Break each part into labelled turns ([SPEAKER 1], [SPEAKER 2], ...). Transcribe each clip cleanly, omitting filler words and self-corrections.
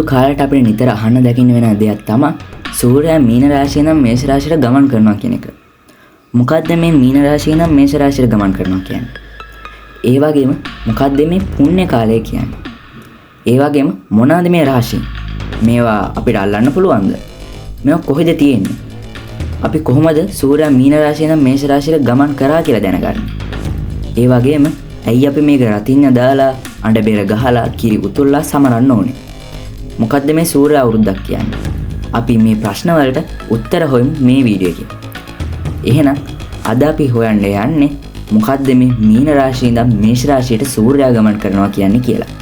[SPEAKER 1] කාලයට අපිට නිතර අහන්න දකින්න වෙන දෙයක් තමයි සූර්යයා මීන රාශිය නම් මේෂ රාශියට ගමන් කරනවා කියන එක. මොකද්ද මේ මීන රාශිය නම් මේෂ රාශියට ගමන් කරනවා කියන්නේ? ඒ වගේම මොකද්ද මේ පුණ්‍ය කාලය කියන්නේ? ඒ වගේම මොනවාද මේ රාශි? මේවා අපිට අල්ලන්න පුළුවන්ද? මේවා කොහෙද තියෙන්නේ? අපි කොහොමද සූර්යයා මීන රාශිය නම් මේෂ රාශියට ගමන් කරා කියලා දැනගන්නේ? ඒ වගේම ඇයි අපි මේක රතින්න දාලා අඬ බෙර ගහලා කිරි උතුල්ලා සමරන්න ඕනේ? මොකද්ද මේ සූර්ය අවුරුද්දක් කියන්නේ? අපි මේ ප්‍රශ්න වලට උත්තර හොයමු මේ වීඩියෝ එකේ. එහෙනම් අද අපි හොයන්න යන්නේ මොකද්ද මේ මීන රාශිය ඉඳන් මේෂ රාශියට සූර්යයා ගමන් කරනවා කියන්නේ කියලා.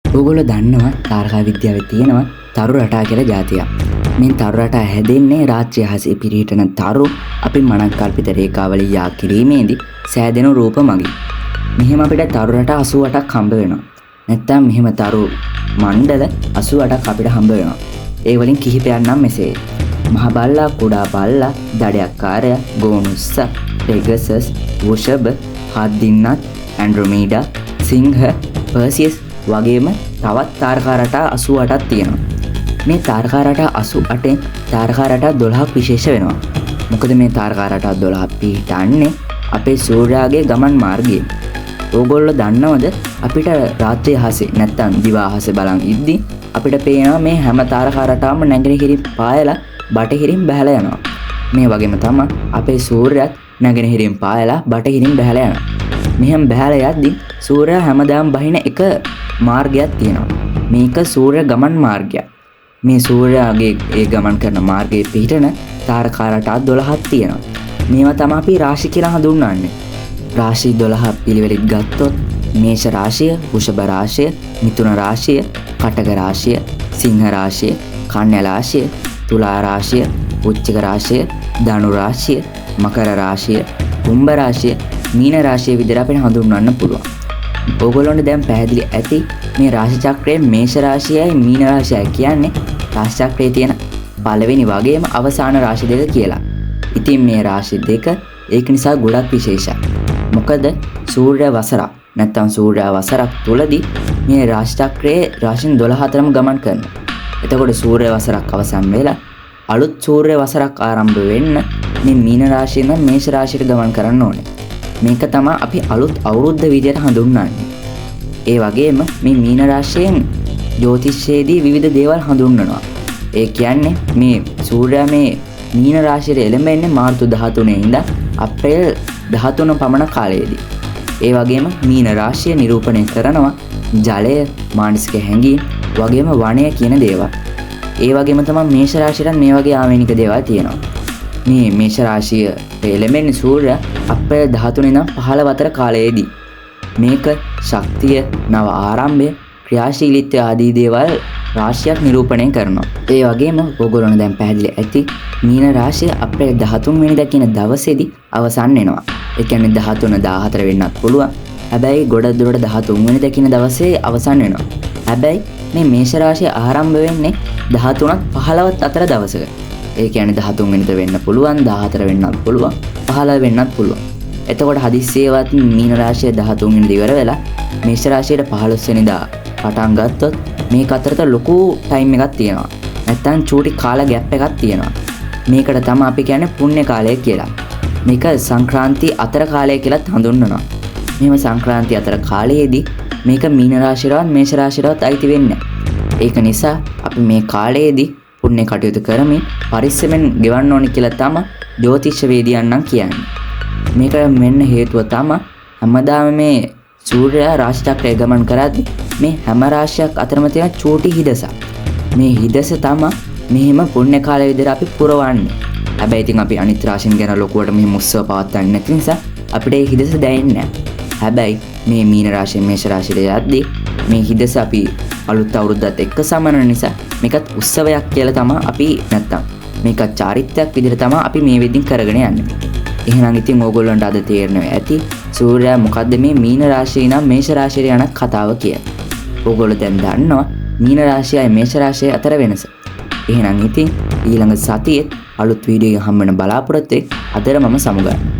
[SPEAKER 1] ඔයගොල්ලෝ දන්නවා තාරකා විද්‍යාවේ තියෙනවා තරු රටා කියලා જાතියක්. මේ තරු රටා හැදෙන්නේ රාත්‍රී අහසේ පිරිහිටන තරු අපි මනංකල්පිත රේඛාවල යා කිරීමේදී සෑදෙන රූප මගින්. මෙහෙම අපිට තරු රටා 88ක් හම්බ වෙනවා. නැත්තම් මෙහෙම තරු මණ්ඩල 88ක් අපිට හම්බ වෙනවා. ඒ වලින් කිහිපයක් නම් මෙසේ. මහ බල්ලා, කුඩා බල්ලා, දඩයක්කාරය, ගෝනුස්ස, පෙගසස්, වෘෂභ, හත්දින්නත්, ඇන්ඩ්‍රොමීඩා, සිංහ, පර්සියස් වගේම තවත් තාරකා රටා 88ක් තියෙනවා. මේ තාරකා රටා 88න් තාරකා රටා 12ක් විශේෂ වෙනවා. මොකද මේ තාරකා රටා 12 පිහිටන්නේ අපේ සූර්යාගේ ගමන් මාර්ගයේ. ඕගොල්ලෝ දන්නවද අපිට රාත්‍රී අහසේ නැත්තම් දිවා අහසේ බලන් ඉද්දි අපිට පේනවා මේ හැම තාරකා රටාවම නැගෙනහිරින් පායලා බටහිරින් බැහැලා යනවා. මේ වගේම තමයි අපේ සූර්යයත් නැගෙනහිරින් පායලා බටහිරින් බැහැලා යනවා. මෙහෙම බැහැලා යද්දි සූර්යයා හැමදාම බහින එක මාර්ගයක් තියෙනවා. මේක සූර්ය ගමන් මාර්ගයක්. මේ සූර්යාගේ ඒ ගමන් කරන මාර්ගයේ පිහිටන තාරකා රටා 12ක් තියෙනවා. මේවා තමයි අපි රාශි කියලා හඳුන්වන්නේ. රාශි 12 පිළිවෙලින් ගත්තොත් මේෂ රාශිය, වෘෂභ රාශිය, මිථුන රාශිය, කටක රාශිය, සිංහ රාශිය, කන්‍යා රාශිය, තුලා රාශිය, වෘශ්චික රාශිය, ධනු රාශිය, මකර රාශිය, කුම්භ රාශිය, මීන රාශිය විදිහට අපිට හඳුන්වන්න පුළුවන්. ඕගොල්ලොන්ට දැන් පැහැදිලි ඇති මේ රාශි චක්‍රයේ මේෂ රාශියයි මීන රාශියයි කියන්නේ රාශි චක්‍රයේ තියෙන පළවෙනි වගේම අවසාන රාශි දෙක කියලා. ඉතින් මේ රාශි දෙක ඒක නිසා ගොඩක් විශේෂයි. මොකද සූර්ය වසරක් නැත්තම් සූර්ය වසරක් තුලදී මේ රාශි චක්‍රයේ රාශින් 12 ගමන් කරනවා. එතකොට සූර්ය වසරක් අවසන් වෙලා අලුත් සූර්ය වසරක් ආරම්භ වෙන්න මේ මීන රාශියෙන් මේෂ රාශියට ගමන් කරන්න ඕනේ. මේක තමයි අපි අලුත් අවුරුද්ද විදියට හඳුන්වන්නේ. ඒ වගේම මේ මීන රාශියෙන් ජ්‍යොතිෂයේදී විවිධ දේවල් හඳුන්වනවා. ඒ කියන්නේ මේ සූර්යයා මේ මීන රාශියට එළඹෙන්නේ මාර්තු 13 ඉඳන් අප්‍රේල් 13 පමණ කාලයේදී. ඒ වගේම මීන රාශිය නිරූපණය කරනවා ජලය, මානසික හැඟීම් වගේම වණය කියන දේවල්. ඒ වගේම තමයි මේෂ රාශියට මේ වගේ ආවේනික දේවල් තියෙනවා. මේ මේෂ රාශියට එළඹෙන්නේ සූර්යයා අප්‍රේල් 13 ඉඳන් 15 අතර කාලයේදී. මේක ශක්තිය, නව ආරම්භය, ක්‍රියාශීලීත්වය ආදී දේවල් රාශියක් නිරූපණය කරනවා. ඒ වගේම ඕගොල්ලොන්ට දැන් පැහැදිලි ඇති මීන රාශිය අප්‍රේල් 13 වෙනිදා කියන දවසේදී අවසන් වෙනවා. ඒ කියන්නේ 13 14 වෙන්නත් පුළුවන්. හැබැයි ගොඩක් දුරට 13 වෙනිදා කියන දවසේ අවසන් වෙනවා. හැබැයි මේ මේෂ රාශිය ආරම්භ වෙන්නේ 13ත් 15ත් අතර දවසක. ඒ කියන්නේ 13 වෙනිදා වෙන්න පුළුවන්, 14 වෙන්නත් පුළුවන්, 15 වෙන්නත් පුළුවන්. එතකොට හදිස්සියවත් මීන රාශිය 13 වෙනිදා ඉවර වෙලා මේෂ රාශියට 15 වෙනිදා පටන් ගත්තොත් මේක අතරත ලොකු ටයිම් එකක් තියෙනවා. නැත්තම් චූටි කාල ගැප් එකක් තියෙනවා. මේකට තමයි අපි කියන්නේ පුණ්‍ය කාලය කියලා. මේක සංක්‍රාන්ති අතර කාලය කියලාත් හඳුන්වනවා. මෙහෙම සංක්‍රාන්ති අතර කාලයේදී මේක මීන රාශියවත් මේෂ රාශියවත් අයිති වෙන්නේ නැහැ. ඒක නිසා අපි මේ කාලයේදී පුණ්‍ය කටයුතු කරමින් පරිස්සමෙන් ගෙවන්න ඕනි කියලා තමයි ජ්‍යොතිෂ වේදිකයන් නම් කියන්නේ. මේක මෙන්න හේතුව තමයි හැමදාම මේ සූර්යයා රාශි චක්‍රය ගමන් කරද්දී මේ හැම රාශියක් අතරම තියෙන චූටි හිදසක්. මේ හිදස තමයි මෙහෙම පුණ්‍ය කාලය විදිහට අපි පුරවන්නේ. හැබැයි ඉතින් අපි අනිත් රාශින් ගැන ලොකුවට මෙහෙම උත්සව පවත්වන්නේ නැති නිසා අපිට මේ හිදස දැනෙන්නේ නැහැ. හැබැයි මේ මීන රාශිය මේෂ රාශියට යද්දී මේ හිදස අපි අලුත් අවුරුද්දත් එක්ක සමනන නිසා මේකත් උත්සවයක් කියලා තමයි අපි නැත්තම් මේක චාරිත්‍රාක් විදිහට තමයි අපි මේ වෙද්දින් කරගෙන යන්නේ. එහෙනම් ඉතින් ඕගොල්ලන්ට අද තේරෙනවා ඇති සූර්යයා මොකද්ද මේ මීන රාශිය ඉඳන් මේෂ රාශියට යන කතාව කියලා. ඕගොල්ලෝ දැන් දන්නවා මීන රාශියයි මේෂ රාශියයි අතර වෙනස. එහෙනම් ඉතින් ඊළඟ සතියේ අලුත් වීඩියෝ එකකින් හම්බ වෙන බලාපොරොත්තු එක්ක අදට මම සමුගන්නවා.